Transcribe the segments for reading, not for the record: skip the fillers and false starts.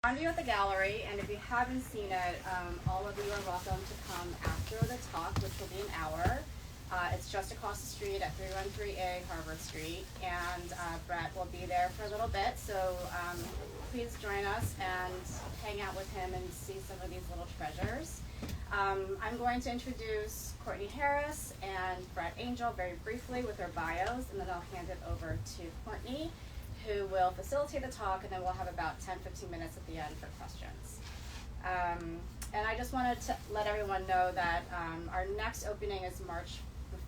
On you at the gallery, and if you haven't seen it, all of you are welcome to come after the talk, which will be an hour. It's just across the street at 313A Harvard Street, and Brett will be there for a little bit, so please join us and hang out with him and see some of these little treasures. I'm going to introduce Courtney Harris and Brett Angell very briefly with their bios, and then I'll hand it over to Courtney, who will facilitate the talk, and then we'll have about 10-15 minutes at the end for questions. And I just wanted to let everyone know that our next opening is March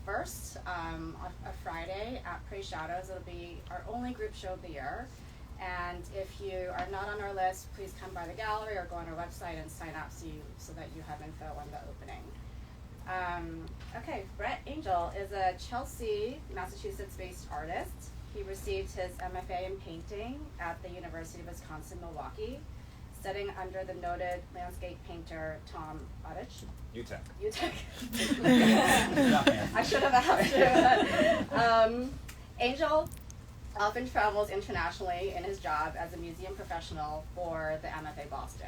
1st, a Friday at Praise Shadows. It'll be our only group show of the year. And if you are not on our list, please come by the gallery or go on our website and sign up so that you have info on the opening. Okay, Brett Angell is a Chelsea, Massachusetts-based artist. He received his MFA in painting at the University of Wisconsin-Milwaukee, studying under the noted landscape painter Tom Uttech. I should have asked you. Angell often travels internationally in his job as a museum professional for the MFA Boston,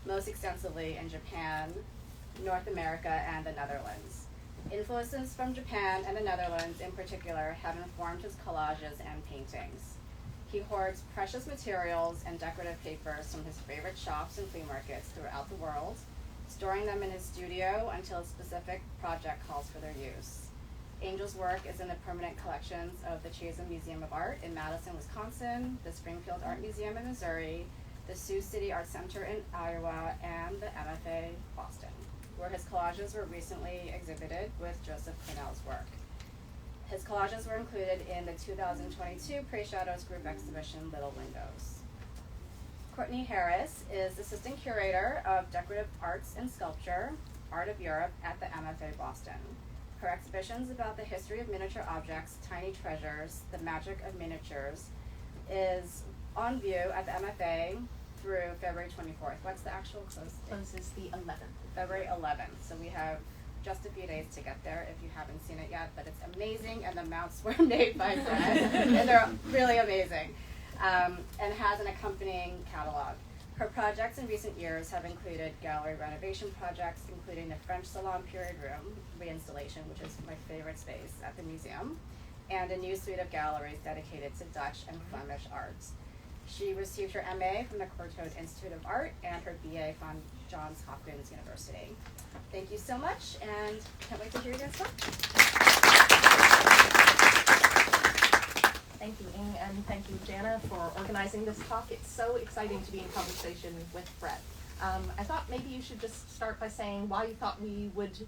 most extensively in Japan, North America, and the Netherlands. Influences from Japan and the Netherlands in particular have informed his collages and paintings. He hoards precious materials and decorative papers from his favorite shops and flea markets throughout the world, storing them in his studio until a specific project calls for their use. Angell's work is in the permanent collections of the Chazen Museum of Art in Madison, Wisconsin, the Springfield Art Museum in Missouri, the Sioux City Art Center in Iowa, and the MFA Boston, where his collages were recently exhibited with Joseph Cornell's work. His collages were included in the 2022 Praise Shadows group exhibition, Little Windows. Courtney Harris is Assistant Curator of Decorative Arts and Sculpture, Art of Europe at the MFA Boston. Her exhibitions about the history of miniature objects, tiny treasures, the magic of miniatures, is on view at the MFA through February 24th. What's the actual close date? Closes the 11th. February 11th. So we have just a few days to get there if you haven't seen it yet, but it's amazing, and the mounts were made by Brett, and they're really amazing, and has an accompanying catalog. Her projects in recent years have included gallery renovation projects, including the French Salon Period Room reinstallation, which is my favorite space at the museum, and a new suite of galleries dedicated to Dutch and Flemish arts. She received her MA from the Curator Institute of Art and her BA from Johns Hopkins University. Thank you so much, and can't wait to hear you guys talk. Thank you, Ing, and thank you, Jana, for organizing this talk. It's so exciting to be in conversation with Brett. I thought maybe you should just start by saying why you thought we would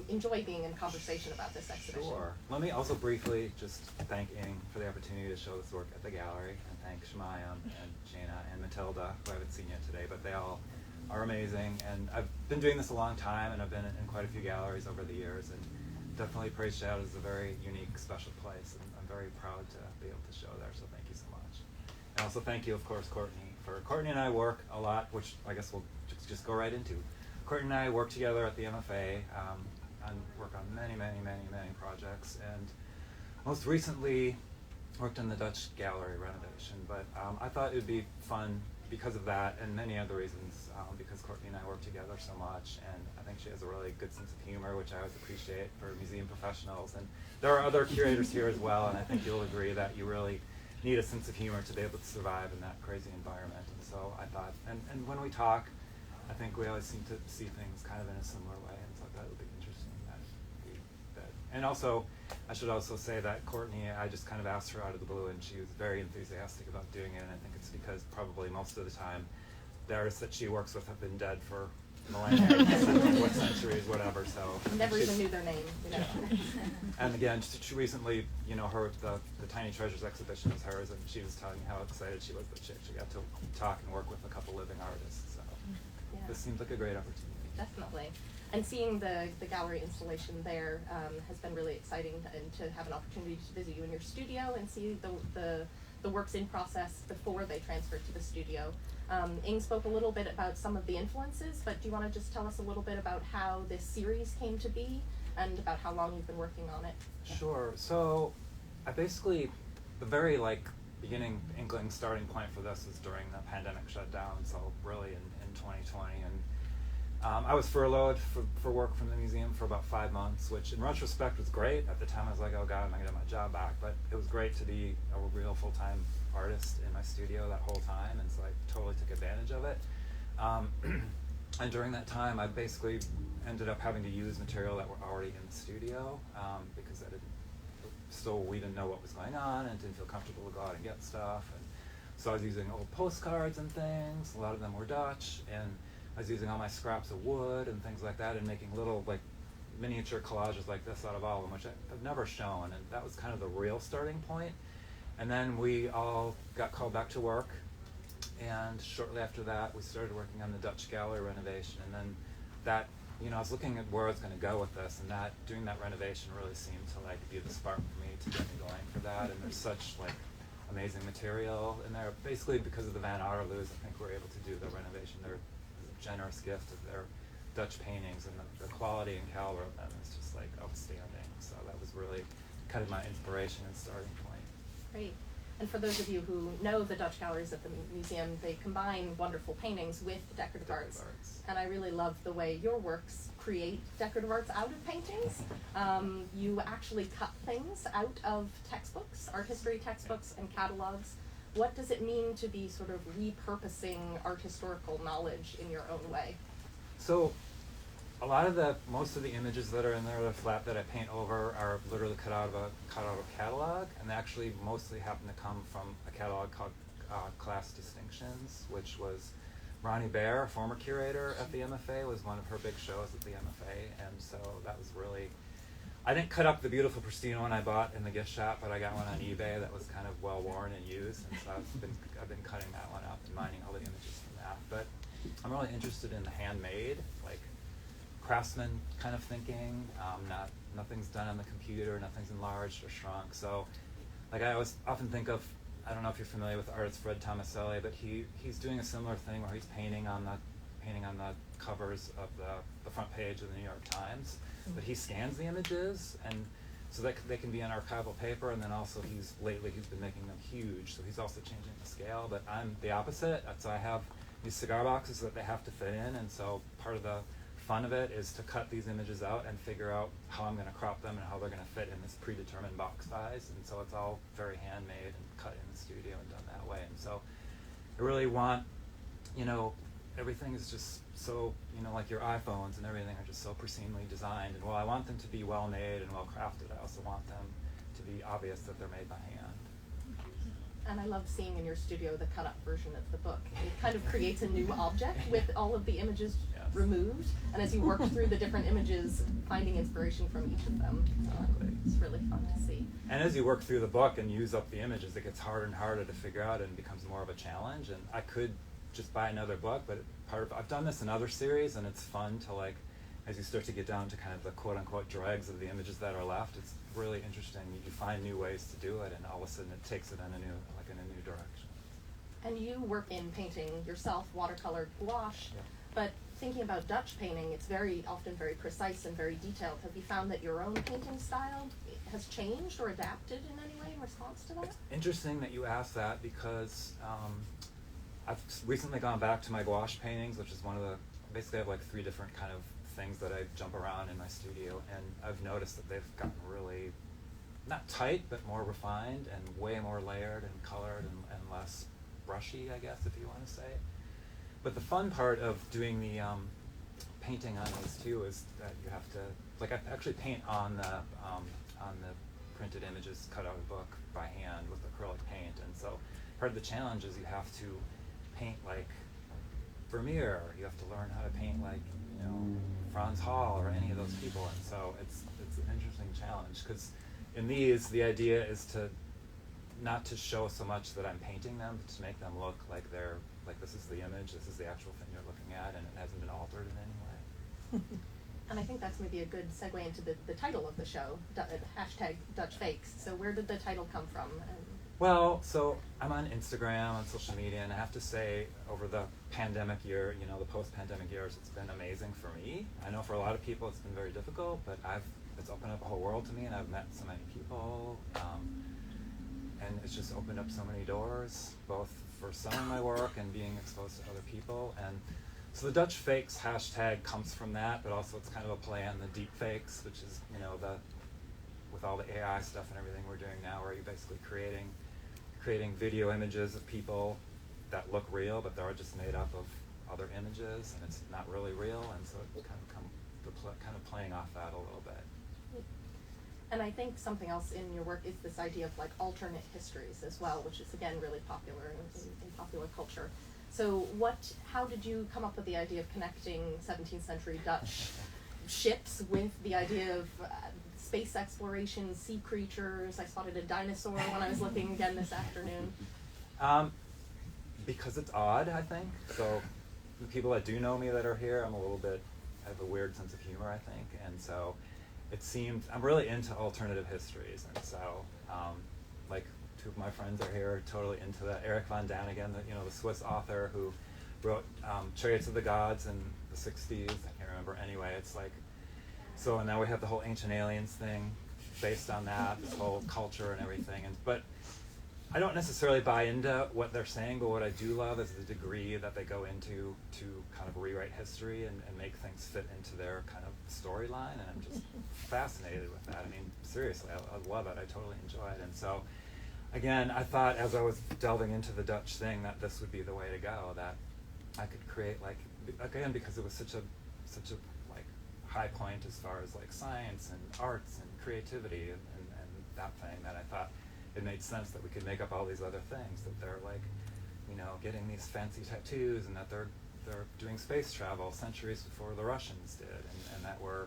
enjoy being in conversation about this exhibition. Sure. Let me also briefly just thank Ing for the opportunity to show this work at the gallery, and thank Shemayam and Jana and Matilda, who I haven't seen yet today, but they all are amazing. And I've been doing this a long time, and I've been in quite a few galleries over the years, and definitely Praise Shadows is a very unique, special place, and I'm very proud to be able to show there, so thank you so much. And also thank you, of course, Courtney. Courtney and I work a lot, which I guess we'll just go right into. Courtney and I work together at the MFA and work on many projects, and most recently worked on the Dutch gallery renovation. But I thought it would be fun because of that and many other reasons, because Courtney and I work together so much, and I think she has a really good sense of humor, which I always appreciate for museum professionals. And there are other curators here as well, and I think you'll agree that you really need a sense of humor to be able to survive in that crazy environment. And so I thought, and when we talk, I think we always seem to see things kind of in a similar way, and so I thought it would be interesting that. And also, I should also say that Courtney, I just kind of asked her out of the blue, and she was very enthusiastic about doing it, and I think it's because probably most of the time the artists that she works with have been dead for millennia, what centuries, whatever. So never even knew their name. You know. And again, she recently, the Tiny Treasures exhibition was hers, and she was telling me how excited she was that she actually got to talk and work with a couple living artists. So This seems like a great opportunity. Definitely. And seeing the gallery installation there has been really exciting, and to have an opportunity to visit you in your studio and see the works in process before they transfer to the studio. Ing spoke a little bit about some of the influences, but do you want to just tell us a little bit about how this series came to be and about how long you've been working on it? Sure. So I basically, the very inkling starting point for this was during the pandemic shutdown, so really in 2020. And I was furloughed for work from the museum for about 5 months, which in retrospect was great. At the time I was like, oh God, am I gonna get my job back? But it was great to be a real full-time artist in my studio that whole time, and so I totally took advantage of it. And during that time, I basically ended up having to use material that were already in the studio, because we didn't know what was going on and didn't feel comfortable to go out and get stuff. And so I was using old postcards and things. A lot of them were Dutch, and I was using all my scraps of wood and things like that, and making little like miniature collages like this out of all of them, which I've never shown. And that was kind of the real starting point. And then we all got called back to work. And shortly after that, we started working on the Dutch gallery renovation. And then that, I was looking at where I was going to go with this, and doing that renovation really seemed to like be the spark for me to get me going for that. And there's such like amazing material in there. Basically, because of the Van Otterloos, I think we're able to do the renovation. They're a generous gift of their Dutch paintings, and the quality and caliber of them is just like outstanding. So that was really kind of my inspiration and starting point. Great. And for those of you who know the Dutch galleries at the museum, they combine wonderful paintings with decorative arts. And I really love the way your works create decorative arts out of paintings. You actually cut things out of textbooks, art history textbooks and catalogs. What does it mean to be sort of repurposing art historical knowledge in your own way? So most of the images that are in there, the flat that I paint over, are literally cut out of a catalog, and they actually mostly happen to come from a catalog called Class Distinctions, which was Ronnie Baer, a former curator at the MFA, was one of her big shows at the MFA, and so that was really, I didn't cut up the beautiful pristine one I bought in the gift shop, but I got one on eBay that was kind of well worn and used, and so I've been cutting that one up and mining all the images from that. But I'm really interested in the handmade, like craftsman kind of thinking. Nothing's done on the computer, nothing's enlarged or shrunk. So, like I always often think of, I don't know if you're familiar with the artist Fred Tomaselli, but he's doing a similar thing where he's painting on the covers of the front page of the New York Times. But he scans the images, and so that they can be on archival paper. And then also lately he's been making them huge, so he's also changing the scale. But I'm the opposite. So I have these cigar boxes that they have to fit in, and so part of the fun of it is to cut these images out and figure out how I'm going to crop them and how they're going to fit in this predetermined box size. And so it's all very handmade and cut in the studio and done that way. And so I really want, everything is just so, like your iPhones and everything are just so pristinely designed. And while I want them to be well made and well crafted, I also want them to be obvious that they're made by hand. And I love seeing in your studio the cut-up version of the book. It kind of creates a new object with all of the images removed, and as you work through the different images, finding inspiration from each of them. It's really fun to see. And as you work through the book and use up the images, it gets harder and harder to figure out, and becomes more of a challenge. And I could just buy another book, but I've done this in other series, and it's fun to, like, as you start to get down to kind of the quote-unquote dregs of the images that are left, it's really interesting. You find new ways to do it, and all of a sudden it takes it in a new direction. And you work in painting yourself, watercolor, gouache, but thinking about Dutch painting, it's often very precise and very detailed. Have you found that your own painting style has changed or adapted in any way in response to that? It's interesting that you ask that, because I've recently gone back to my gouache paintings, which is basically I have like 3 different kind of things that I jump around in my studio, and I've noticed that they've gotten really, not tight, but more refined and way more layered and colored and less brushy, I guess, if you want to say. But the fun part of doing the painting on these too is that you have to, like, I actually paint on the printed images cut out of the book by hand with acrylic paint, and so part of the challenge is you have to paint like Vermeer, you have to learn how to paint like, Franz Hall or any of those people, and so it's an interesting challenge, because in these, the idea is to not to show so much that I'm painting them, but to make them look like they're, like this is the image, this is the actual thing you're looking at, and it hasn't been altered in any way. And I think that's maybe a good segue into the title of the show, hashtag #dutchfakes. So where did the title come from? Well, so I'm on Instagram, on social media, and I have to say, over the pandemic year, the post-pandemic years, it's been amazing for me. I know for a lot of people it's been very difficult, but it's opened up a whole world to me, and I've met so many people. and it's just opened up so many doors, both for selling my work and being exposed to other people. And so the Dutch fakes hashtag comes from that, but also it's kind of a play on the deep fakes, which is, you know, with all the AI stuff and everything we're doing now, where you're basically creating video images of people that look real, but they're just made up of other images, and it's not really real, and so it kind of playing off that a little bit. And I think something else in your work is this idea of like alternate histories as well, which is again really popular in popular culture. So how did you come up with the idea of connecting 17th century Dutch ships with the idea of space exploration, sea creatures? I spotted a dinosaur when I was looking again this afternoon. Because it's odd, I think. So the people that do know me that are here, I have a weird sense of humor, I think, and so it seemed, I'm really into alternative histories, and so like two of my friends are here totally into that. Eric von Daniken, the Swiss author who wrote Chariots of the Gods in the 60s, I can't remember, anyway, it's like, so now we have the whole Ancient Aliens thing based on that, this whole culture and everything, but I don't necessarily buy into what they're saying, but what I do love is the degree that they go into to kind of rewrite history and make things fit into their kind of storyline, and I'm just fascinated with that. I mean, seriously, I love it. I totally enjoy it. And so, again, I thought as I was delving into the Dutch thing that this would be the way to go, that I could create, like, again, because it was such a like high point as far as like science and arts and creativity and that thing, that I thought it made sense that we could make up all these other things, that they're like, getting these fancy tattoos, and that they're doing space travel centuries before the Russians did, and that we're,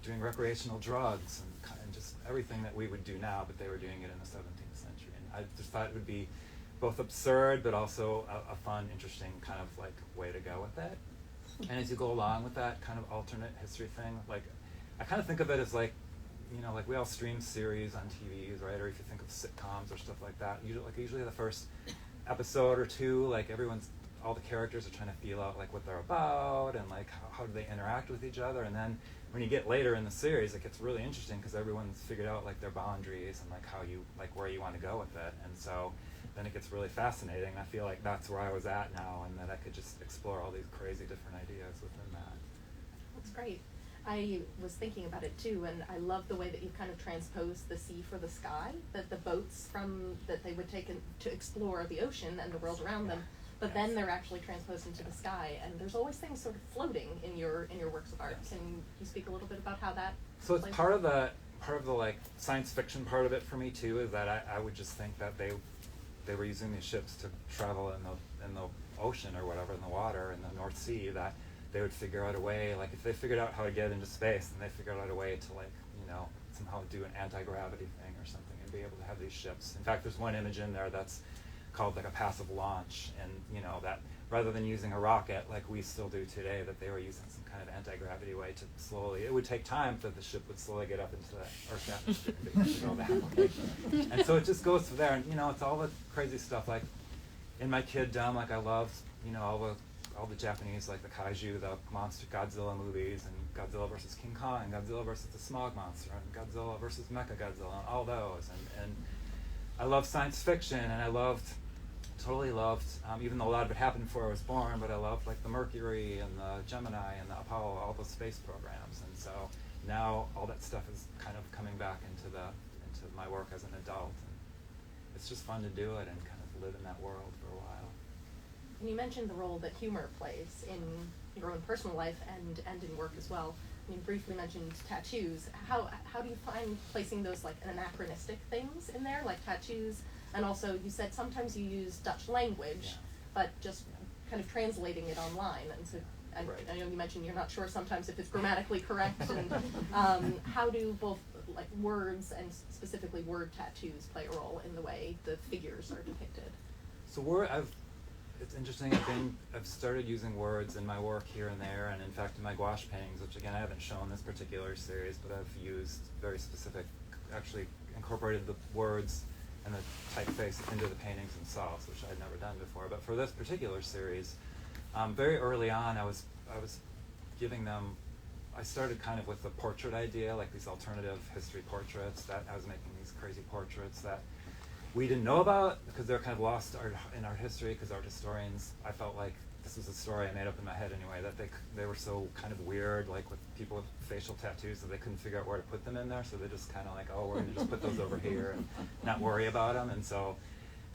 doing recreational drugs and just everything that we would do now, but they were doing it in the 17th century. And I just thought it would be both absurd, but also a fun, interesting kind of like way to go with it. And as you go along with that kind of alternate history thing, like, I kind of think of it as like, like we all stream series on TVs, right? Or if you think of sitcoms or stuff like that, usually the first episode or two, like all the characters are trying to feel out like what they're about and like how do they interact with each other. And then when you get later in the series, it gets really interesting because everyone's figured out like their boundaries and like where you want to go with it. And so then it gets really fascinating. I feel like that's where I was at now, and that I could just explore all these crazy different ideas within that. That's great. I was thinking about it too, and I love the way that you kind of transposed the sea for the sky, that the boats that they would take to explore the ocean and the world around them, but then they're actually transposed into the sky, and there's always things sort of floating in your works of art. Can you speak a little bit about how that So it's part of the like science fiction part of it for me too, is that I would just think that they were using these ships to travel in the ocean or whatever, in the water, in the North Sea, that they would figure out a way, like if they figured out how to get into space, then they figured out a way to like, somehow do an anti-gravity thing or something and be able to have these ships. In fact, there's one image in there that's called like a passive launch, and that rather than using a rocket like we still do today, that they were using some kind of anti-gravity way to slowly, it would take time that the ship would slowly get up into the Earth's atmosphere and go that way. And so it just goes from there, and it's all the crazy stuff, like in my kiddom, like I loved, all the Japanese, like the kaiju, the monster Godzilla movies, and Godzilla versus King Kong, and Godzilla versus the Smog Monster, and Godzilla versus Mechagodzilla, and all those. And I love science fiction, and I totally loved, even though a lot of it happened before I was born, but I loved like the Mercury and the Gemini and the Apollo, all those space programs. And so now all that stuff is kind of coming back into my work as an adult. And it's just fun to do it and kind of live in that world for a while. And you mentioned the role that humor plays in your own personal life and in work as well. You briefly mentioned tattoos. How do you find placing those like anachronistic things in there, like tattoos? And also, you said sometimes you use Dutch language, but just kind of translating it online. And so, I know you mentioned you're not sure sometimes if it's grammatically correct. And how do both like words and specifically word tattoos play a role in the way the figures are depicted? So it's interesting, I've started using words in my work here and there, and in fact in my gouache paintings, which again I haven't shown this particular series, but I've used very specific, actually incorporated the words and the typeface into the paintings themselves, which I'd never done before. But for this particular series, very early on I was giving them, I started kind of with the portrait idea, like these alternative history portraits, that I was making these crazy portraits that we didn't know about because they're kind of lost in art history, because art historians, I felt like this was a story I made up in my head anyway, that they were so kind of weird, like with people with facial tattoos, that they couldn't figure out where to put them in there, so they just kind of like, oh, we're going to just put those over here and not worry about them. And so,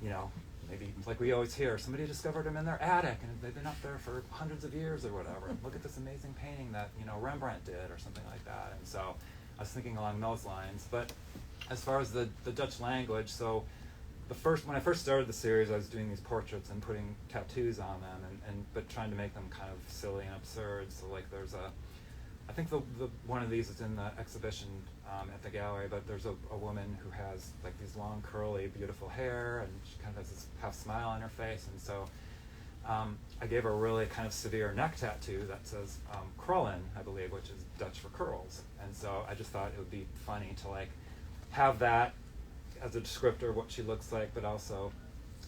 you know, maybe like we always hear, somebody discovered them in their attic and they've been up there for hundreds of years or whatever. Look at this amazing painting that, you know, Rembrandt did or something like that. And so I was thinking along those lines. But as far as the Dutch language, so when I first started the series, I was doing these portraits and putting tattoos on them, but trying to make them kind of silly and absurd. So like there's I think the one of these is in the exhibition at the gallery, but there's a woman who has like these long, curly, beautiful hair, and she kind of has this half smile on her face. And so I gave her a really kind of severe neck tattoo that says krullen, I believe, which is Dutch for curls. And so I just thought it would be funny to like have that as a descriptor of what she looks like, but also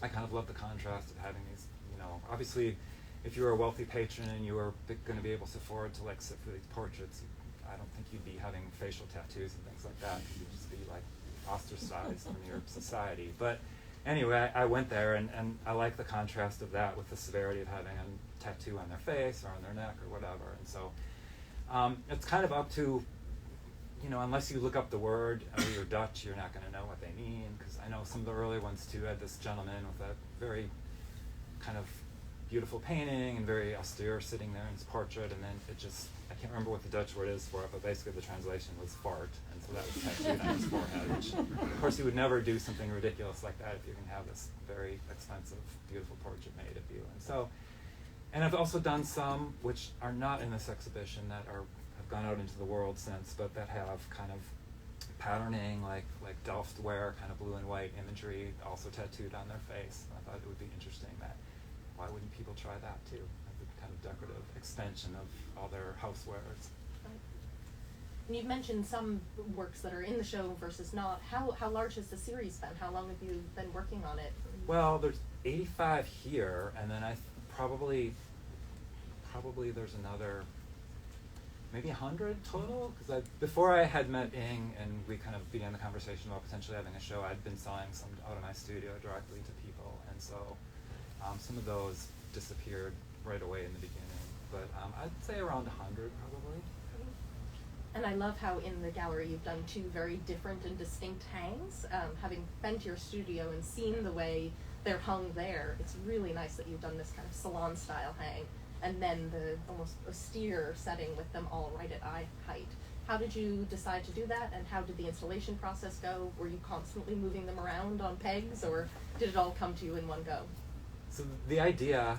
I kind of love the contrast of having these, you know, obviously if you were a wealthy patron and you were going to be able to afford to like sit for these portraits, I don't think you'd be having facial tattoos and things like that, because you'd just be like ostracized from your society. But anyway, I went there, and I like the contrast of that with the severity of having a tattoo on their face or on their neck or whatever. And so it's kind of up to, you know, unless you look up the word or you're Dutch, you're not going to know what they mean, because I know some of the early ones too had this gentleman with a very kind of beautiful painting and very austere sitting there in his portrait, and then it just, I can't remember what the Dutch word is for it, but basically the translation was fart, and so that was tattooed on his forehead, which of course you would never do something ridiculous like that if you can have this very expensive, beautiful portrait made of you. And so, and I've also done some which are not in this exhibition that have gone out into the world since, but that have kind of patterning, like Delftware, kind of blue and white imagery, also tattooed on their face. And I thought it would be interesting that, why wouldn't people try that too, as a kind of decorative extension of all their housewares. Right. And you've mentioned some works that are in the show versus not. How large has the series been? How long have you been working on it? Well, there's 85 here, and then probably there's another maybe 100 total, because before I had met Ing and we kind of began the conversation about potentially having a show, I'd been selling some out of my studio directly to people, and so some of those disappeared right away in the beginning, but I'd say around 100 probably. And I love how in the gallery you've done two very different and distinct hangs. Having been to your studio and seen the way they're hung there, it's really nice that you've done this kind of salon style hang, and then the almost austere setting with them all right at eye height. How did you decide to do that, and how did the installation process go? Were you constantly moving them around on pegs, or did it all come to you in one go? So the idea,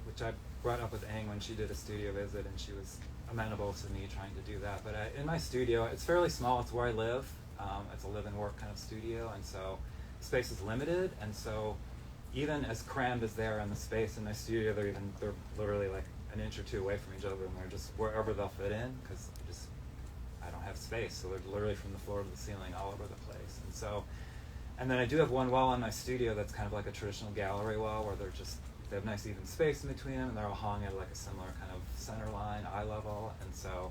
which I brought up with Ing when she did a studio visit, and she was amenable to me trying to do that, but in my studio, it's fairly small, it's where I live, it's a live and work kind of studio, and so space is limited, and so even as crammed as they are in the space in my studio, they're literally like an inch or two away from each other, and they're just wherever they'll fit in, because I don't have space, so they're literally from the floor to the ceiling all over the place. And so, and then I do have one wall in my studio that's kind of like a traditional gallery wall, where they have nice even space in between them, and they're all hung at like a similar kind of center line, eye level. And so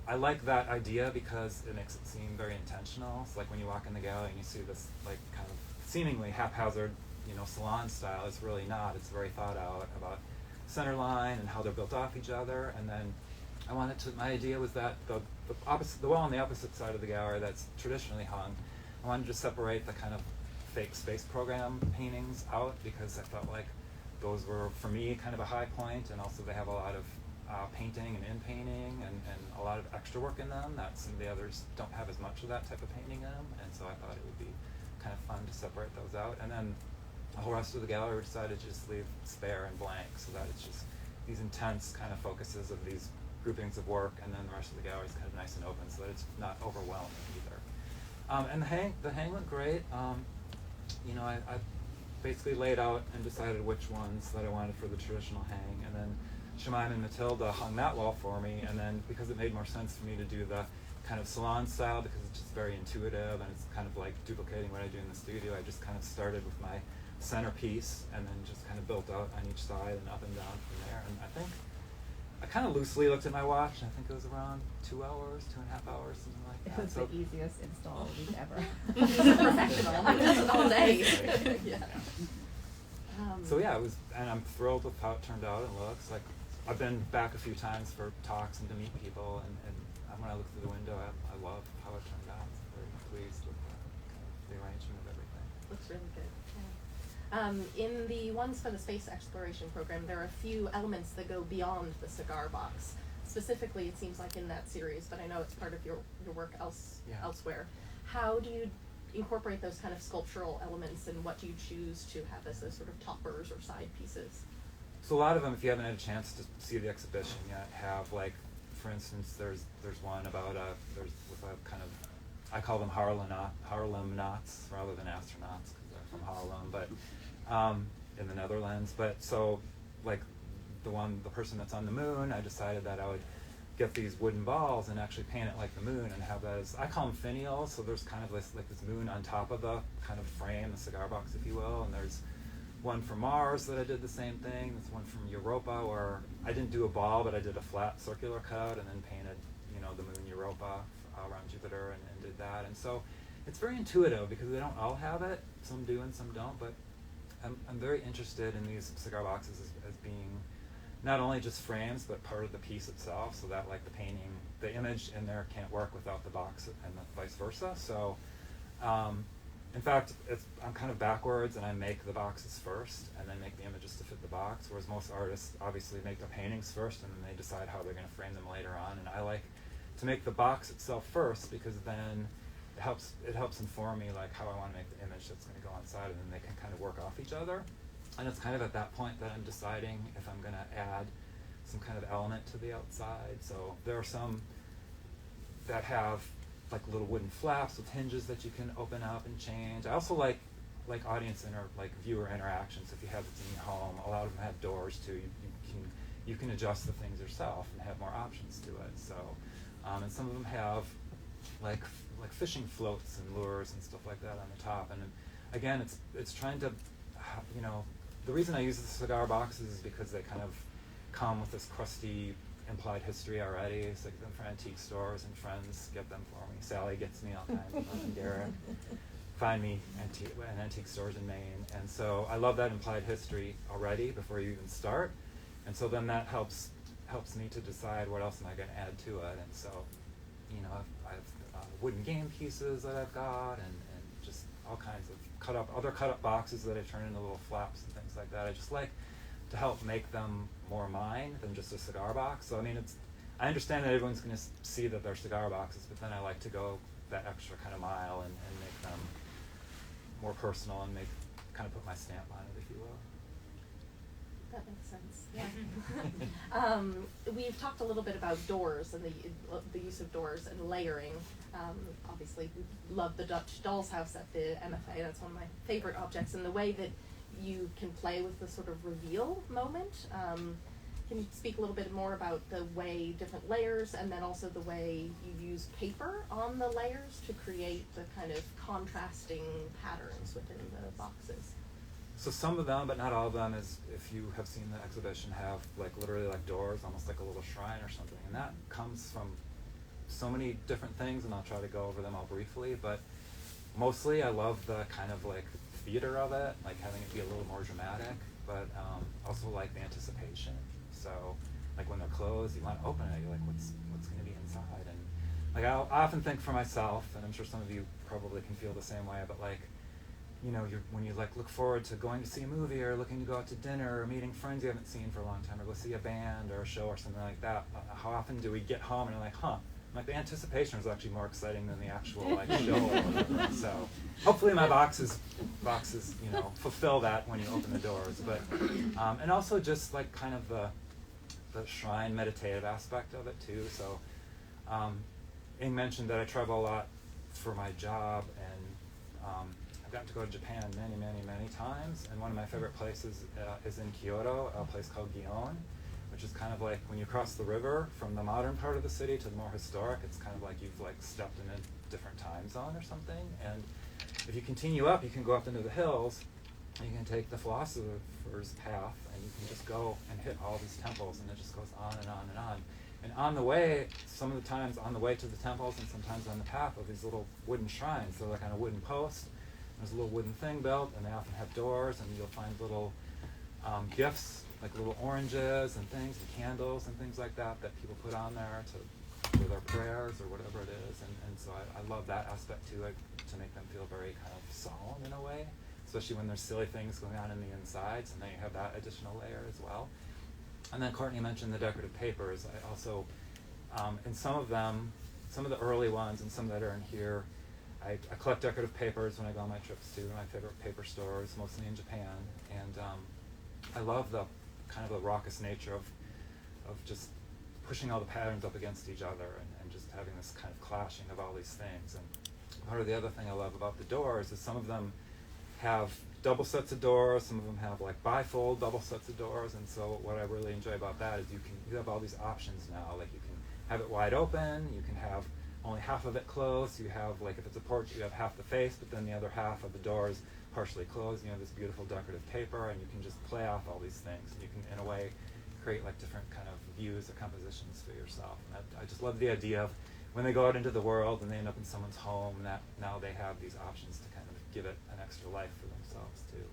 I like that idea because it makes it seem very intentional. It's like when you walk in the gallery and you see this like kind of seemingly haphazard, you know, salon style. It's really not. It's very thought out about center line and how they're built off each other. And then my idea was that the wall on the opposite side of the gallery that's traditionally hung, I wanted to separate the kind of fake space program paintings out, because I felt like those were, for me, kind of a high point, and also they have a lot of painting and in-painting and a lot of extra work in them that some of the others don't have as much of that type of painting in them, and so I thought it would be kind of fun to separate those out. And then the whole rest of the gallery decided to just leave spare and blank, so that it's just these intense kind of focuses of these groupings of work, and then the rest of the gallery is kind of nice and open, so that it's not overwhelming either. And the hang went great. You know, I basically laid out and decided which ones that I wanted for the traditional hang, and then Shemaim and Matilda hung that wall for me, and then because it made more sense for me to do the kind of salon style, because it's just very intuitive and it's kind of like duplicating what I do in the studio, I just kind of started with my centerpiece and then just kind of built out on each side and up and down from there. And I think I kind of loosely looked at my watch. I think it was around 2 hours, 2.5 hours, something like It that. was So the easiest install we've ever. Professional. I did it all day. Yeah. So yeah, it was, and I'm thrilled with how it turned out and looks. Like, I've been back a few times for talks and to meet people, and when I look through the window, I love how it turned out. I'm very pleased with the arrangement of everything. Looks really good. Yeah. In the Ones for the Space Exploration program, there are a few elements that go beyond the cigar box. Specifically, it seems like in that series, but I know it's part of your work elsewhere. How do you incorporate those kind of sculptural elements, and what do you choose to have as those sort of toppers or side pieces? So a lot of them, if you haven't had a chance to see the exhibition yet, have, like, for instance, there's one about there's with a kind of, I call them Harlem knots rather than astronauts because they're from Harlem, but in the Netherlands. But so, like, the person that's on the moon, I decided that I would get these wooden balls and actually paint it like the moon and have that as, I call them finials, so there's kind of this moon on top of the kind of frame, the cigar box, if you will, and there's one from Mars that I did the same thing. There's one from Europa where I didn't do a ball, but I did a flat circular cutout and then painted, the moon Europa around Jupiter and did that. And so it's very intuitive because they don't all have it. Some do and some don't, but I'm very interested in these cigar boxes as being not only just frames, but part of the piece itself, so that, like, the painting, the image in there can't work without the box and vice versa. So in fact, I'm kind of backwards, and I make the boxes first and then make the images to fit the box, whereas most artists obviously make the paintings first and then they decide how they're going to frame them later on. And I like to make the box itself first because then it helps inform me, like, how I want to make the image that's going to go inside, and then they can kind of work off each other. And it's kind of at that point that I'm deciding if I'm going to add some kind of element to the outside. So there are some that have, like, little wooden flaps with hinges that you can open up and change. I also like audience viewer interactions. If you have it in your home, a lot of them have doors too. You can adjust the things yourself and have more options to it. So, and some of them have like fishing floats and lures and stuff like that on the top. And again, it's trying to, the reason I use the cigar boxes is because they kind of come with this crusty implied history already. So I get them for antique stores, and friends get them for me. Sally gets me all kinds of them, and Derek find me in antique stores in Maine. And so I love that implied history already before you even start. And so then that helps me to decide what else am I going to add to it. And so, I've wooden game pieces that I've got, and just all kinds of other cut-up boxes that I turn into little flaps and things like that. I just like to help make them more mine than just a cigar box. So I understand that everyone's going to see that they're cigar boxes, but then I like to go that extra kind of mile and make them more personal and kind of put my stamp on it, if you will. That makes sense. Yeah. We've talked a little bit about doors and the use of doors and layering. Obviously, we love the Dutch doll's house at the MFA. That's one of my favorite objects, and the way that you can play with the sort of reveal moment. Can you speak a little bit more about the way different layers, and then also the way you use paper on the layers to create the kind of contrasting patterns within the boxes? So some of them, but not all of them, is, if you have seen the exhibition, have literally doors, almost like a little shrine or something. And that comes from so many different things, and I'll try to go over them all briefly. But mostly I love the kind of theater of it, like having it be a little more dramatic, but also like the anticipation. So when they're closed, you want to open it, you're like, what's going to be inside? And I often think for myself, and I'm sure some of you probably can feel the same way, but when you look forward to going to see a movie or looking to go out to dinner or meeting friends you haven't seen for a long time, or go see a band or a show or something like that, how often do we get home and you're like, the anticipation is actually more exciting than the actual show or whatever. So hopefully my boxes fulfill that when you open the doors. But and also just kind of the shrine meditative aspect of it too. So Ing mentioned that I travel a lot for my job, and I've gotten to go to Japan many, many, many times. And one of my favorite places is in Kyoto, a place called Gion, which is kind of like when you cross the river from the modern part of the city to the more historic, it's kind of like you've stepped in a different time zone or something. And if you continue up, you can go up into the hills, you can take the philosopher's path and you can just go and hit all these temples, and it just goes on and on and on. And on the way, some of the times on the way to the temples and sometimes on the path of these little wooden shrines. So they're kind of wooden posts. There's a little wooden thing built, and they often have doors, and you'll find little gifts, like little oranges and things, and candles and things like that people put on there for their prayers or whatever it is. And so I love that aspect to it, to make them feel very kind of solemn in a way, especially when there's silly things going on in the insides, and then you have that additional layer as well. And then Courtney mentioned the decorative papers. I also, in some of them, some of the early ones and some that are in here, I collect decorative papers when I go on my trips to my favorite paper stores, mostly in Japan. And I love the kind of the raucous nature of just pushing all the patterns up against each other and just having this kind of clashing of all these things. And part of the other thing I love about the doors is some of them have double sets of doors, some of them have like bifold double sets of doors, and so what I really enjoy about that is you have all these options now. Like you can have it wide open, you can have only half of it closed, you have, like if it's a porch, you have half the face, but then the other half of the door is partially closed, and you have this beautiful decorative paper, and you can just play off all these things, and you can, in a way, create like different kind of views or compositions for yourself. And I just love the idea of when they go out into the world and they end up in someone's home, that now they have these options to kind of give it an extra life for themselves too.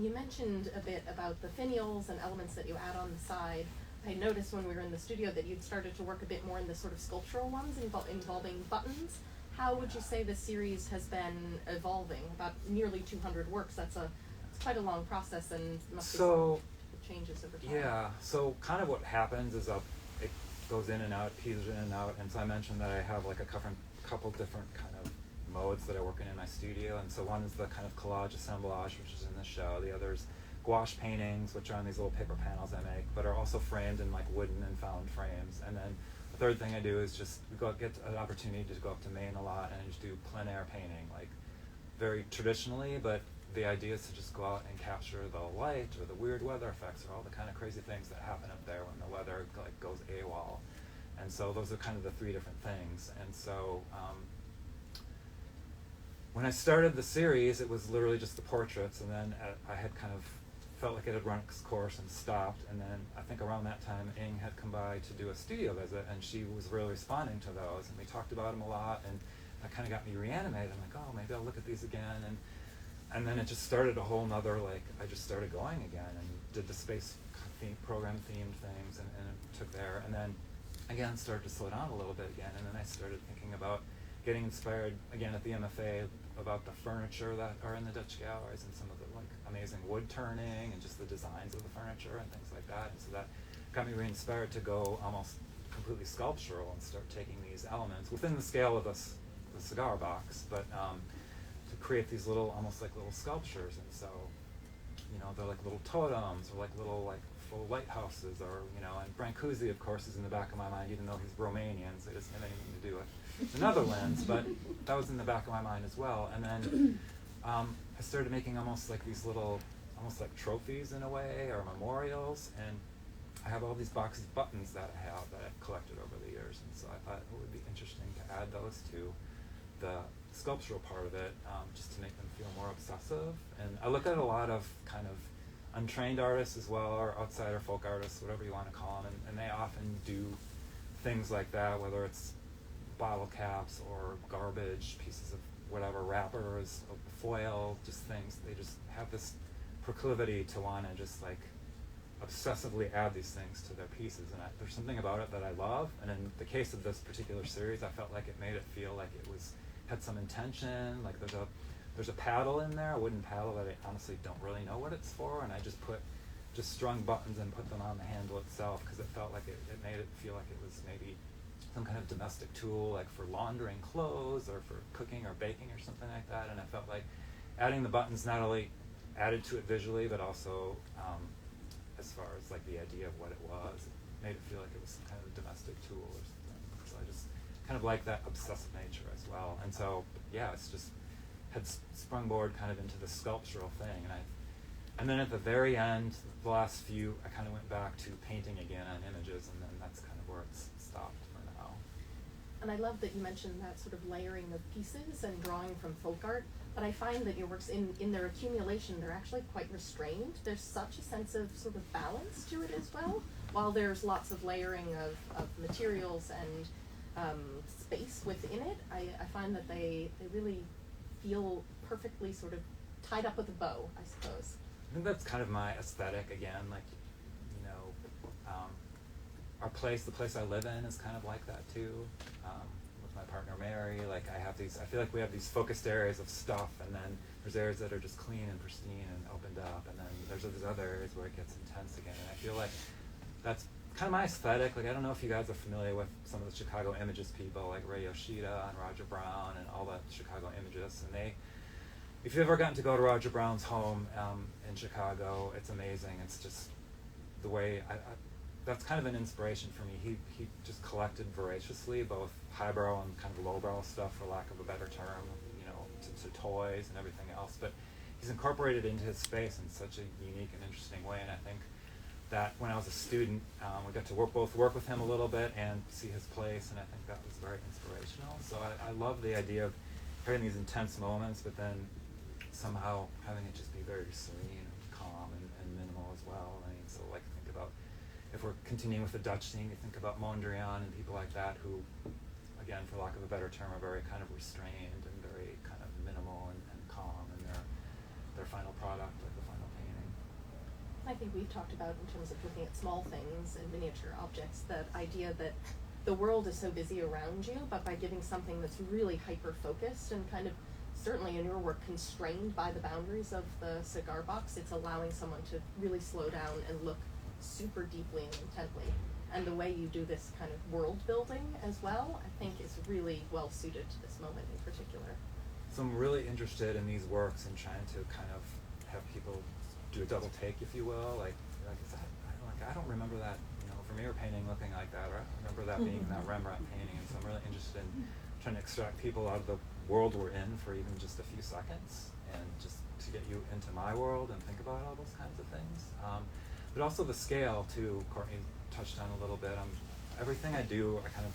You mentioned a bit about the finials and elements that you add on the side. I noticed when we were in the studio that you'd started to work a bit more in the sort of sculptural ones involving buttons. How would you say this series has been evolving? About nearly 200 works. It's quite a long process, and must be some changes over time. Yeah, so kind of what happens is it goes in and out, peels in and out, and so I mentioned that I have like a couple different kind of modes that I work in my studio, and so one is the kind of collage assemblage, which is in the show. The other is gouache paintings, which are on these little paper panels I make, but are also framed in like wooden and found frames. And then the third thing I do is just get an opportunity to go up to Maine a lot and just do plein air painting, like very traditionally, but the idea is to just go out and capture the light or the weird weather effects or all the kind of crazy things that happen up there when the weather like goes AWOL. And so those are kind of the three different things. And so when I started the series, it was literally just the portraits, and then I had kind of felt like it had run its course and stopped. And then I think around that time, Ing had come by to do a studio visit, and she was really responding to those, and we talked about them a lot, and that kind of got me reanimated. I'm like, oh, maybe I'll look at these again. And then it just started a whole nother, like, I just started going again and did the space program themed things and it took there. And then again started to slow down a little bit again, and then I started thinking about getting inspired again at the MFA about the furniture that are in the Dutch galleries and some of the like amazing wood turning and just the designs of the furniture and things like that. And so that got me re-inspired to go almost completely sculptural and start taking these elements within the scale of the cigar box, but to create these little, almost like little sculptures. And so, you know, they're like little totems or like little like full lighthouses, or, you know, and Brancusi, of course, is in the back of my mind, even though he's Romanian, so it doesn't have anything to do with the Netherlands, but that was in the back of my mind as well. And then I started making almost like these little, almost like trophies in a way, or memorials, and I have all these boxes of buttons that I have that I've collected over the years, and so I thought it would be interesting to add those to the sculptural part of it, just to make them feel more obsessive. And I look at a lot of kind of untrained artists as well, or outsider folk artists, whatever you want to call them, and they often do things like that, whether it's bottle caps or garbage pieces of whatever, wrappers, foil, just things. They just have this proclivity to want to just like obsessively add these things to their pieces, and there's something about it that I love. And in the case of this particular series, I felt like it made it feel like it had some intention. Like there's a paddle in there, a wooden paddle that I honestly don't really know what it's for, and I just strung buttons and put them on the handle itself because it felt like it made it feel like it was maybe some kind of domestic tool, like for laundering clothes or for cooking or baking or something like that. And I felt like adding the buttons not only added to it visually, but also as far as like the idea of what it was, it made it feel like it was some kind of domestic tool or something. So I just kind of like that obsessive nature as well. And so, yeah, it's just had sprungboard kind of into the sculptural thing. And then at the very end, the last few, I kind of went back to painting again on images, and then that's kind of where it's stopped for now. And I love that you mentioned that sort of layering of pieces and drawing from folk art, but I find that your works in their accumulation, they're actually quite restrained. There's such a sense of sort of balance to it as well, while there's lots of layering of materials and space within it. I find that they really feel perfectly sort of tied up with a bow, I suppose. I think that's kind of my aesthetic again, like, you know, our place, the place I live in is kind of like that too. With my partner Mary, like I feel like we have these focused areas of stuff, and then there's areas that are just clean and pristine and opened up, and then there's these other areas where it gets intense again. And I feel like that's kind of my aesthetic. Like, I don't know if you guys are familiar with some of the Chicago Images people, like Ray Yoshida and Roger Brown and all the Chicago Images, and if you've ever gotten to go to Roger Brown's home in Chicago, it's amazing. It's just the way that's kind of an inspiration for me. He just collected voraciously both highbrow and kind of lowbrow stuff, for lack of a better term, you know, to toys and everything else. But he's incorporated into his space in such a unique and interesting way. And I think that when I was a student, we got to both work with him a little bit and see his place, and I think that was very inspirational. So I love the idea of having these intense moments, but then somehow having it just be very serene and calm and minimal as well. I mean, so like think about, if we're continuing with the Dutch scene, you think about Mondrian and people like that who, again, for lack of a better term, are very kind of restrained and very kind of minimal and calm in their final product, like the final painting. I think we've talked about, in terms of looking at small things and miniature objects, that idea that the world is so busy around you, but by giving something that's really hyper-focused and kind of, certainly in your work, constrained by the boundaries of the cigar box, it's allowing someone to really slow down and look super deeply and intently. And the way you do this kind of world building as well, I think is really well suited to this moment in particular. So I'm really interested in these works and trying to kind of have people do a double take, if you will. Like I don't remember that, you know, Vermeer painting looking like that, or I don't remember that being that Rembrandt painting. And so I'm really interested in trying to extract people out of the world we're in for even just a few seconds, and just to get you into my world and think about all those kinds of things. But also the scale too. Courtney touched on a little bit. Everything I do, I kind of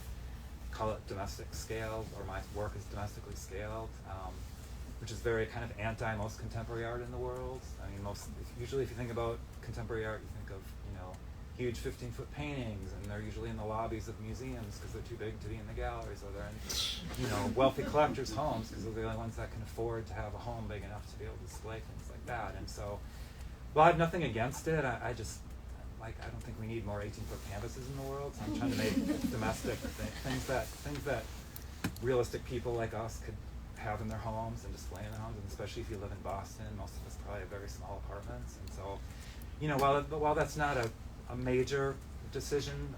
call it domestic scale, or my work is domestically scaled, which is very kind of anti most contemporary art in the world. I mean, usually if you think about contemporary art, you think of, you know, huge 15-foot paintings, and they're usually in the lobbies of museums because they're too big to be in the galleries, or they're in, you know, wealthy collectors' homes because they're the only ones that can afford to have a home big enough to be able to display things like that. And so, well, I have nothing against it. I just, like, I don't think we need more 18-foot canvases in the world. So I'm trying to make domestic things that realistic people like us could have in their homes and display in their homes. And especially if you live in Boston, most of us probably have very small apartments. And so, you know, while that's not a major decision,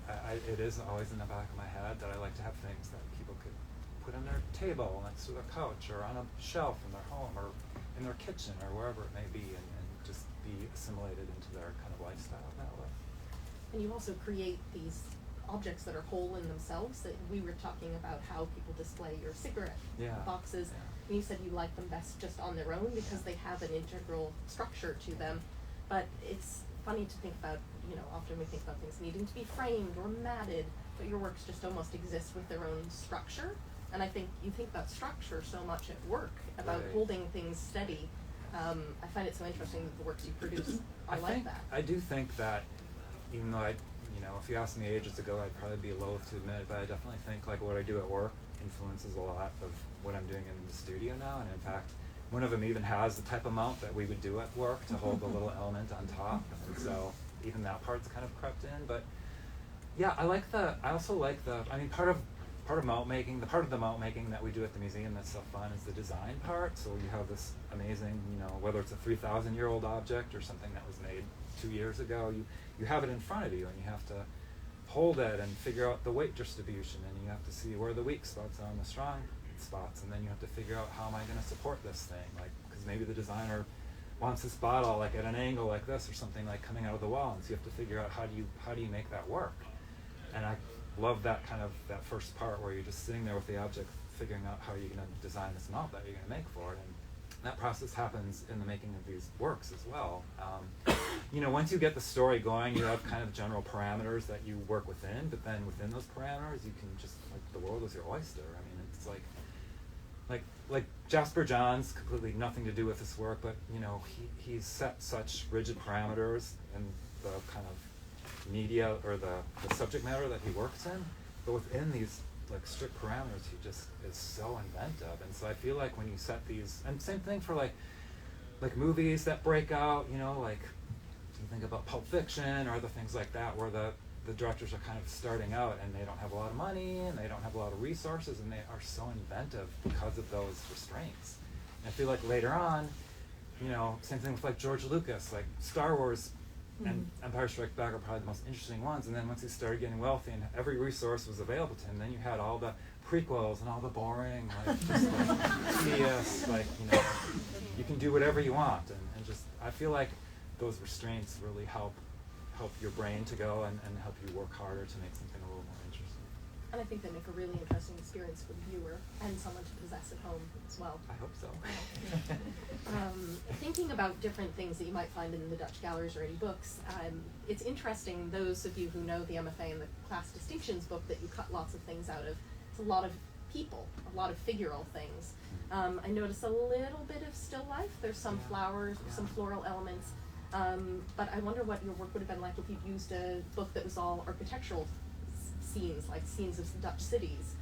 it is always in the back of my head that I like to have things that people could put on their table next to their couch, or on a shelf in their home, or in their kitchen, or wherever it may be, and just be assimilated into their kind of lifestyle that way. And you also create these objects that are whole in themselves. That we were talking about how people display your cigarette boxes. Yeah. And you said you like them best just on their own because they have an integral structure to them. But it's funny to think about, you know, often we think about things needing to be framed or matted, but your works just almost exist with their own structure. And I think you think about structure so much at work, about holding things steady. I find it so interesting that the works you produce are like that. I do think that, even though you know, if you asked me ages ago, I'd probably be loath to admit it, but I definitely think like what I do at work influences a lot of what I'm doing in the studio now. And in fact, one of them even has the type of mount that we would do at work to hold the little element on top. And so even that part's kind of crept in. But yeah, I also like the, I mean, part of mount making, the part of the mount making that we do at the museum that's so fun is the design part. So you have this amazing, you know, whether it's a 3,000-year-old object or something that was made 2 years ago, you have it in front of you, and you have to hold it and figure out the weight distribution, and you have to see where the weak spots are and the strong spots, and then you have to figure out how am I going to support this thing, like, because maybe the designer wants this bottle like at an angle like this or something, like coming out of the wall, and so you have to figure out how do you make that work. And I love that kind of that first part where you're just sitting there with the object figuring out how you're going to design this mount that you're going to make for it. And that process happens in the making of these works as well. You know, once you get the story going, you have kind of general parameters that you work within, but then within those parameters, you can just, like, the world is your oyster. I mean, it's like Jasper Johns, completely nothing to do with this work, but, you know, he's set such rigid parameters in the kind of media or the subject matter that he works in, but within these, like, strict parameters, he just is so inventive. And so I feel like when you set these, and same thing for like movies that break out, you know, like you think about Pulp Fiction or other things like that, where the directors are kind of starting out and they don't have a lot of money and they don't have a lot of resources, and they are so inventive because of those restraints. And I feel like later on, you know, same thing with like George Lucas, like Star Wars and Empire Strikes Back are probably the most interesting ones. And then once he started getting wealthy and every resource was available to him, then you had all the prequels and all the boring, like, just like tedious, like, you know, you can do whatever you want. And just, I feel like those restraints really help your brain to go and help you work harder to make something a little more interesting. And I think they make a really interesting experience for the viewer and someone to possess at home as well. I hope so. Thinking about different things that you might find in the Dutch galleries or any books, it's interesting, those of you who know the MFA and the class distinctions book that you cut lots of things out of. It's a lot of people, a lot of figural things. I notice a little bit of still life. There's some flowers, some floral elements. But I wonder what your work would have been like if you'd used a book that was all architectural scenes, like scenes of Dutch cities.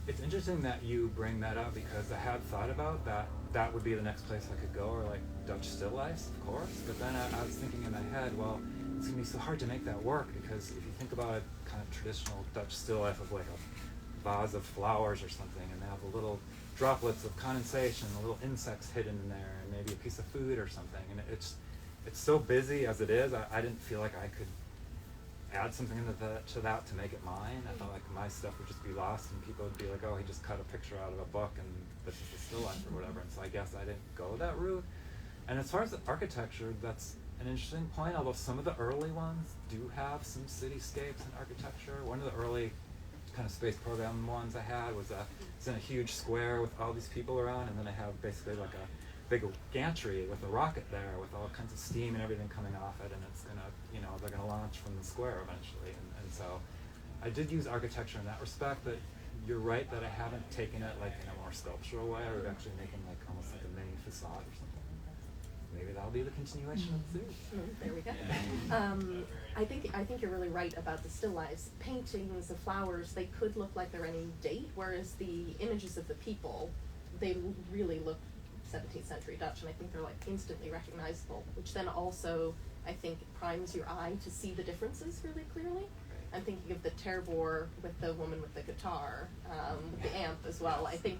It's interesting that you bring that up, because I had thought about that would be the next place I could go, or like Dutch still lifes, of course. But then I was thinking in my head, well, it's gonna be so hard to make that work, because if you think about a kind of traditional Dutch still life of like a vase of flowers or something, and they have the little droplets of condensation, the little insects hidden in there, and maybe a piece of food or something, and it's so busy as it is. I didn't feel like I could add something to that to make it mine. I felt like my stuff would just be lost, and people would be like, oh, he just cut a picture out of a book and this is the still life or whatever. And so I guess I didn't go that route. And as far as the architecture, that's an interesting point, although some of the early ones do have some cityscapes and architecture. One of the early kind of space program ones I had was it's in a huge square with all these people around, and then I have basically like a big gantry with a rocket there with all kinds of steam and everything coming off it, and it's gonna, you know, they're gonna launch from the square eventually. And so I did use architecture in that respect, but you're right that I haven't taken it like in a more sculptural way. I would actually make them like almost like a mini facade or something. Maybe that'll be the continuation of the series. There we go. I think you're really right about the still lifes. Paintings of flowers, they could look like they're any date, whereas the images of the people, they really look 17th century Dutch, and I think they're like instantly recognizable, which then also I think primes your eye to see the differences really clearly. I'm thinking of the Terbour with the woman with the guitar, with the amp as well. I think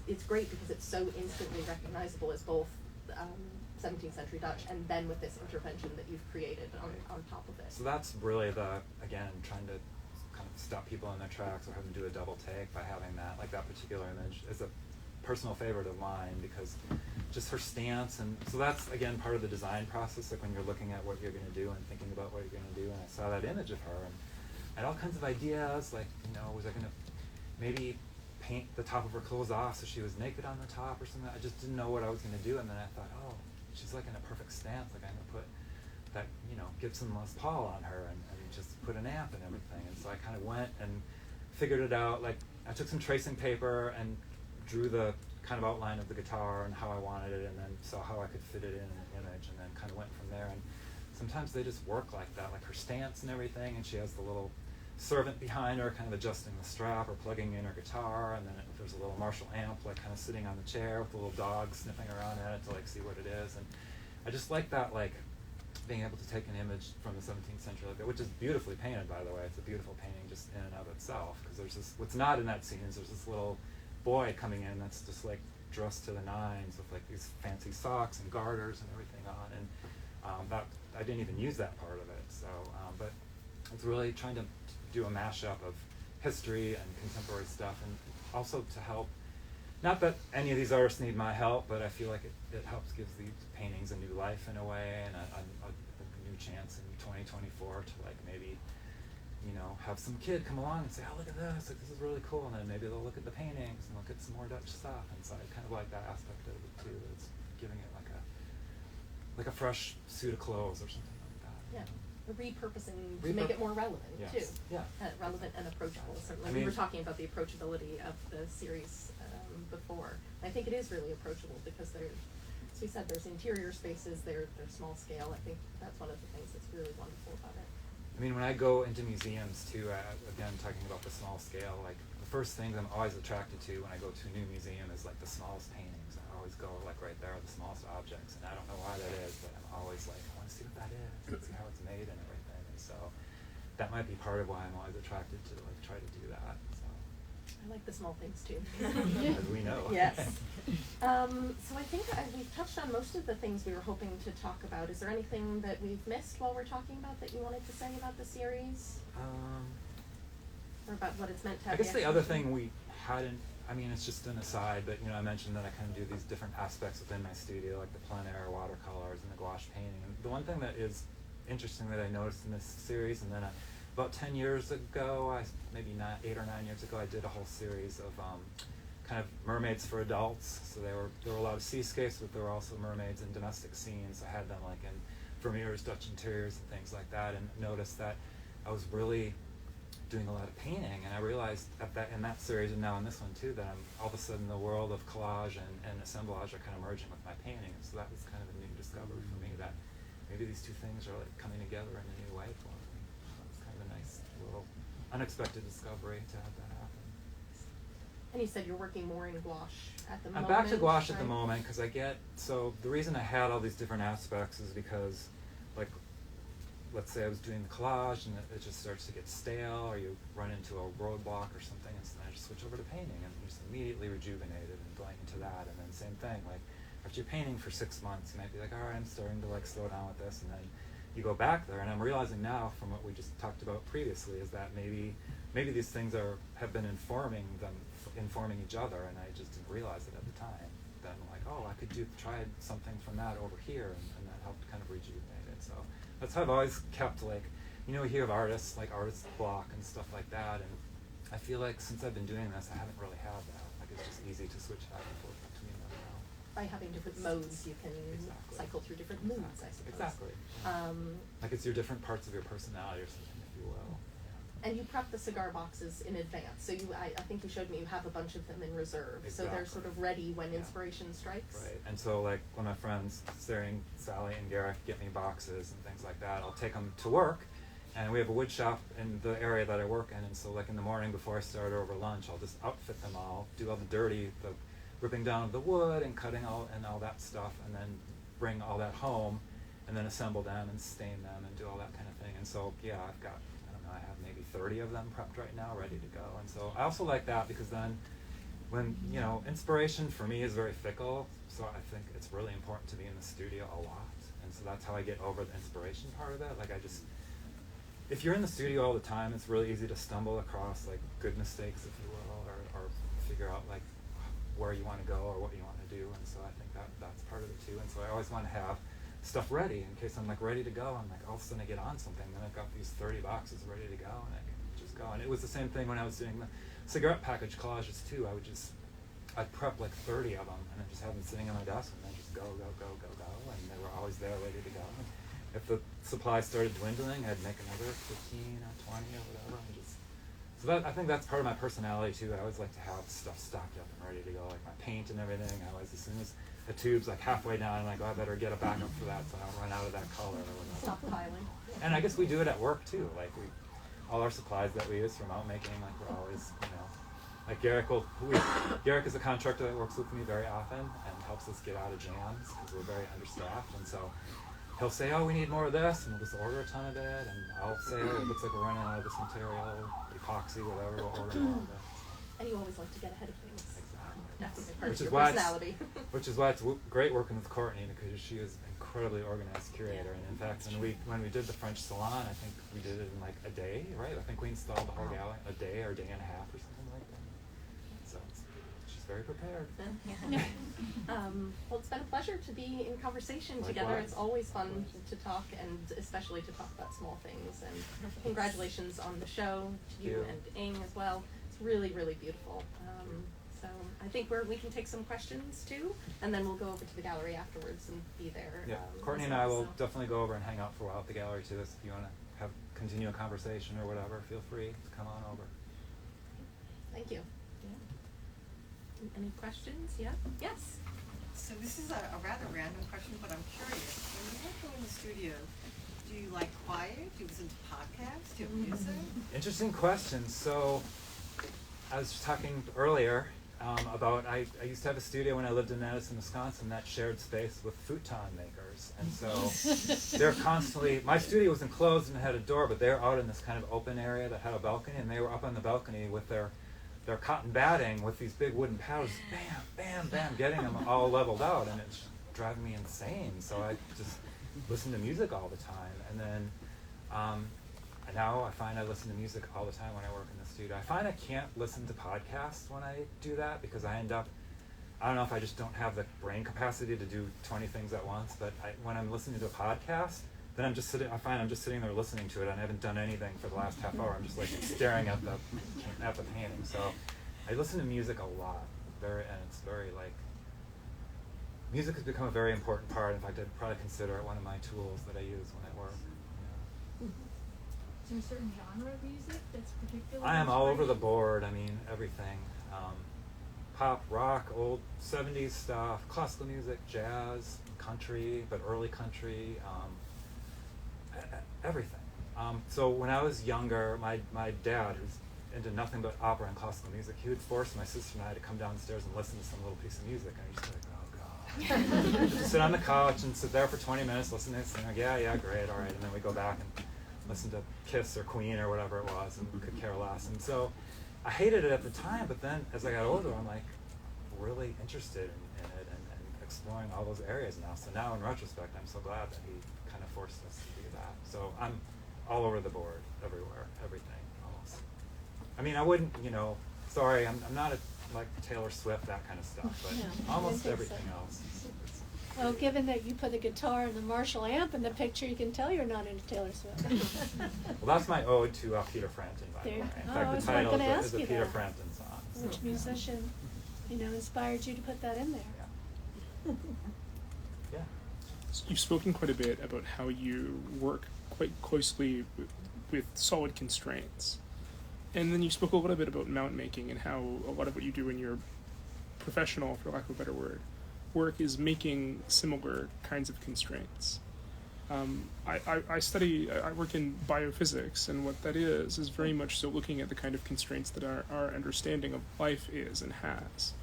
it's great because it's so instantly recognizable as both 17th century Dutch and then with this intervention that you've created on top of it. So that's really again, trying to kind of stop people in their tracks or have them do a double take by having that, like that particular image is a personal favorite of mine, because just her stance. And so that's again part of the design process, like when you're looking at what you're going to do and thinking about what you're going to do. And I saw that image of her and I had all kinds of ideas, like, you know, was I going to maybe paint the top of her clothes off so she was naked on the top or something? I just didn't know what I was going to do. And then I thought, oh, she's like in a perfect stance, like I'm going to put that, you know, Gibson Les Paul on her and just put an amp and everything. And so I kind of went and figured it out. Like I took some tracing paper and drew the kind of outline of the guitar and how I wanted it, and then saw how I could fit it in an image, and then kind of went from there. And sometimes they just work like that, like her stance and everything, and she has the little servant behind her kind of adjusting the strap or plugging in her guitar, and then there's a little Marshall amp like kind of sitting on the chair with a little dog sniffing around at it to like see what it is. And I just like that, like being able to take an image from the 17th century like that, which is beautifully painted, by the way. It's a beautiful painting just in and of itself, because there's this, what's not in that scene is there's this little boy coming in that's just like dressed to the nines with like these fancy socks and garters and everything on, and that I didn't even use that part of it. So but it's really trying to do a mashup of history and contemporary stuff, and also to help, not that any of these artists need my help, but I feel like it helps gives these paintings a new life in a way, and a new chance in 2024 to like maybe you know, have some kid come along and say, oh, look at this, like, this is really cool, and then maybe they'll look at the paintings and look at some more Dutch stuff, and so I kind of like that aspect of it too. It's giving it like a fresh suit of clothes or something like that. Yeah, repurposing to make it more relevant too. Yeah. Relevant and approachable. Certainly, I mean, we were talking about the approachability of the series before. I think it is really approachable because there's, as we said, there's interior spaces. They're small scale. I think that's one of the things that's really wonderful about it. I mean, when I go into museums too, again, talking about the small scale, like the first things I'm always attracted to when I go to a new museum is like the smallest paintings. I always go like right there, the smallest objects, and I don't know why that is, but I'm always like, I want to see what that is, and see how it's made and everything. And so that might be part of why I'm always attracted to like try to do that. So. I like the small things too. As we know. Yes. So I think we've touched on most of the things we were hoping to talk about. Is there anything that we've missed while we're talking about that you wanted to say about the series? Or about what it's meant to have? I guess the other thing we hadn't, I mean, it's just an aside, but you know, I mentioned that I kind of do these different aspects within my studio, like the plein air watercolors and the gouache painting. And the one thing that is interesting that I noticed in this series, and then about 10 years ago, maybe 8 or 9 years ago, I did a whole series of kind of mermaids for adults. So there were a lot of seascapes, but there were also mermaids in domestic scenes. I had them like in Vermeer's Dutch interiors and things like that, and noticed that I was really doing a lot of painting, and I realized in that series and now in this one too that I'm all of a sudden the world of collage and assemblage are kind of merging with my painting. So that was kind of a new discovery for me, that maybe these two things are like coming together in a new way for me. So it's kind of a nice little unexpected discovery to have that happen. And you said you're working more in gouache at the moment. I'm back to gouache at the moment because so the reason I had all these different aspects is because, like, let's say I was doing the collage and it just starts to get stale, or you run into a roadblock or something, and so then I just switch over to painting and I'm just immediately rejuvenated and going into that. And then same thing, like after you're painting for 6 months, you might be like, all right, I'm starting to like slow down with this, and then you go back there, and I'm realizing now from what we just talked about previously is that maybe these things have been informing each other, and I just didn't realize it at the time. Then I'm like, oh, I could try something from that over here, and that helped kind of rejuvenate it. So that's how I've always kept, like, you know, you hear of artists, like artist block and stuff like that, and I feel like since I've been doing this, I haven't really had that. Like, it's just easy to switch back and forth between them now. By having different modes, you can cycle through different moods, I suppose. Exactly. Like it's your different parts of your personality or something, if you will. And you prep the cigar boxes in advance. So I think you showed me you have a bunch of them in reserve. Exactly. So they're sort of ready when inspiration strikes. Right. And so like when my friends, Sally and Gareth, get me boxes and things like that, I'll take them to work. And we have a wood shop in the area that I work in. And so like in the morning before I start over lunch, I'll just outfit them all, do all the ripping down of the wood and cutting all that stuff, and then bring all that home and then assemble them and stain them and do all that kind of thing. And so, yeah, I have maybe 30 of them prepped right now, ready to go. And so I also like that because then when, you know, inspiration for me is very fickle, so I think it's really important to be in the studio a lot. And so that's how I get over the inspiration part of it. Like if you're in the studio all the time, it's really easy to stumble across like good mistakes, if you will, or figure out like where you want to go or what you want to do. And so I think that's part of it too. And so I always want to have stuff ready in case I'm like ready to go. I'm like all of a sudden I get on something, then I've got these 30 boxes ready to go, and I can just go. And it was the same thing when I was doing the cigarette package collages too. I'd prep like 30 of them and then just have them sitting on my desk and then just go, and they were always there ready to go. And if the supply started dwindling, I'd make another 15 or 20 or whatever, and just so that I think that's part of my personality too. I always like to have stuff stocked up and ready to go, like my paint and everything. I always, as soon as the tube's like halfway down, I'm like, oh, I better get a backup for that so I don't run out of that color or whatever. Stockpiling. And I guess we do it at work too. Like all our supplies that we use for mount making, like we're always, you know, like Garrick is a contractor that works with me very often and helps us get out of jams because we're very understaffed. And so he'll say, oh, we need more of this, and we'll just order a ton of it. And I'll say, oh, it looks like we're running out of this material, epoxy, whatever, we'll order more of it. And you always like to get ahead of things. Exactly. That's a big part of your personality. Which is why it's great working with Courtney, because she is an incredibly organized curator. And in fact, when we did the French salon, I think we did it in like a day, right? I think we installed the whole gallery a day or day and a half or something like that. So she's very prepared. Well, it's been a pleasure to be in conversation together. Likewise. It's always fun to talk, and especially to talk about small things. And congratulations on the show to you and Ing as well. It's really, really beautiful. So I think we can take some questions too, and then we'll go over to the gallery afterwards and be there. Yeah, Courtney and I will definitely go over and hang out for a while at the gallery too. If you want to continue a conversation or whatever, feel free to come on over. Thank you. Any questions? Yeah? Yes? So this is a rather random question, but I'm curious. When you go in the studio, do you like quiet? Do you listen to podcasts? Do you have music? Interesting question. So I was talking earlier about I used to have a studio when I lived in Madison, Wisconsin, that shared space with futon makers. And so they're constantly, my studio was enclosed and had a door, but they're out in this kind of open area that had a balcony, and they were up on the balcony with their cotton batting with these big wooden paddles, bam, bam, bam, getting them all leveled out, and it's driving me insane. So I just listen to music all the time. And then now I find I listen to music all the time when I work in the studio. I find I can't listen to podcasts when I do that because I end up, I don't know if I just don't have the brain capacity to do 20 things at once, but when I'm listening to a podcast, then I'm just sitting there listening to it, and I haven't done anything for the last half hour. I'm just like staring at the painting. So I listen to music a lot, and it's very like, music has become a very important part. In fact, I'd probably consider it one of my tools that I use when I work. Is there a certain genre of music that's particularly? I am all over the board. I mean, everything. Pop, rock, old 70s stuff, classical music, jazz, country, but early country, everything. So when I was younger, my dad, who's into nothing but opera and classical music, he would force my sister and I to come downstairs and listen to some little piece of music. And I used to be like, oh, God. Just sit on the couch and sit there for 20 minutes listening to this, and like, yeah, great, all right. And then we go back and listen to Kiss or Queen or whatever it was, and could care less. And so I hated it at the time, but then as I got older, I'm like really interested in it and exploring all those areas now. So now in retrospect, I'm so glad that he kind of forced us to do that. So I'm all over the board, everywhere, everything, almost. I mean, I wouldn't, sorry, I'm not like Taylor Swift, that kind of stuff, but No, almost I didn't think everything so. else. Well, given that you put the guitar and the Marshall amp in the picture, you can tell you're not into Taylor Swift. Well, that's my ode to Peter Frampton, by the way. There. In Oh, I fact, was the title gonna is ask a you Peter that. Frampton song. So. Which musician, inspired you to put that in there? Yeah. Yeah. So you've spoken quite a bit about how you work quite closely with solid constraints. And then you spoke a little bit about mount making and how a lot of what you do in your professional, for lack of a better word, work is making similar kinds of constraints. I work in biophysics, and what that is very much so looking at the kind of constraints that our understanding of life is and has.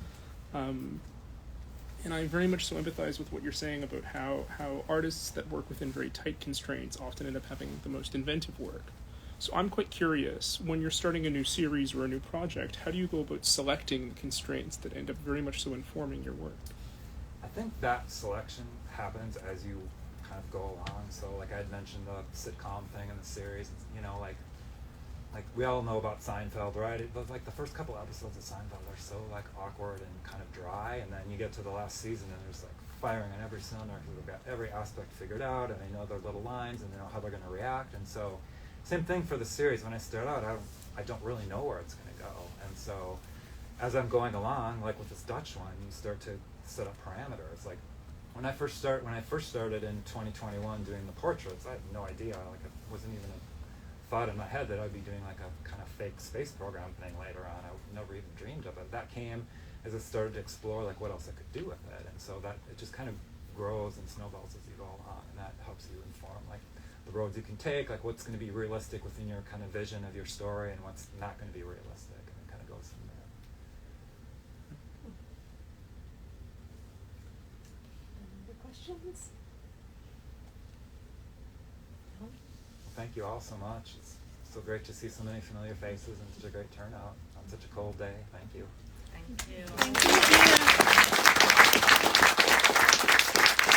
And I very much so empathize with what you're saying about how artists that work within very tight constraints often end up having the most inventive work. So I'm quite curious, when you're starting a new series or a new project, how do you go about selecting the constraints that end up very much so informing your work? I think that selection happens as you kind of go along. So like I had mentioned the sitcom thing in the series, like we all know about Seinfeld, right? Like the first couple episodes of Seinfeld are so like awkward and kind of dry, and then you get to the last season and there's like firing on every cylinder because they've got every aspect figured out, and they know their little lines and they know how they're going to react. And so same thing for the series. When I start out, I don't really know where it's going to go, and so as I'm going along, like with this Dutch one, you start to set up parameters. Like when I first started in 2021 doing the portraits, I had no idea. Like it wasn't even a thought in my head that I'd be doing like a kind of fake space program thing later on. I never even dreamed of it. That came as I started to explore like what else I could do with it, and so that it just kind of grows and snowballs as you go along, and that helps you inform like the roads you can take, like what's going to be realistic within your kind of vision of your story, and what's not going to be realistic, and it kind of goes from there. Any other questions? Well, thank you all so much. It's so great to see so many familiar faces and such a great turnout on such a cold day. Thank you. Thank you. Thank you.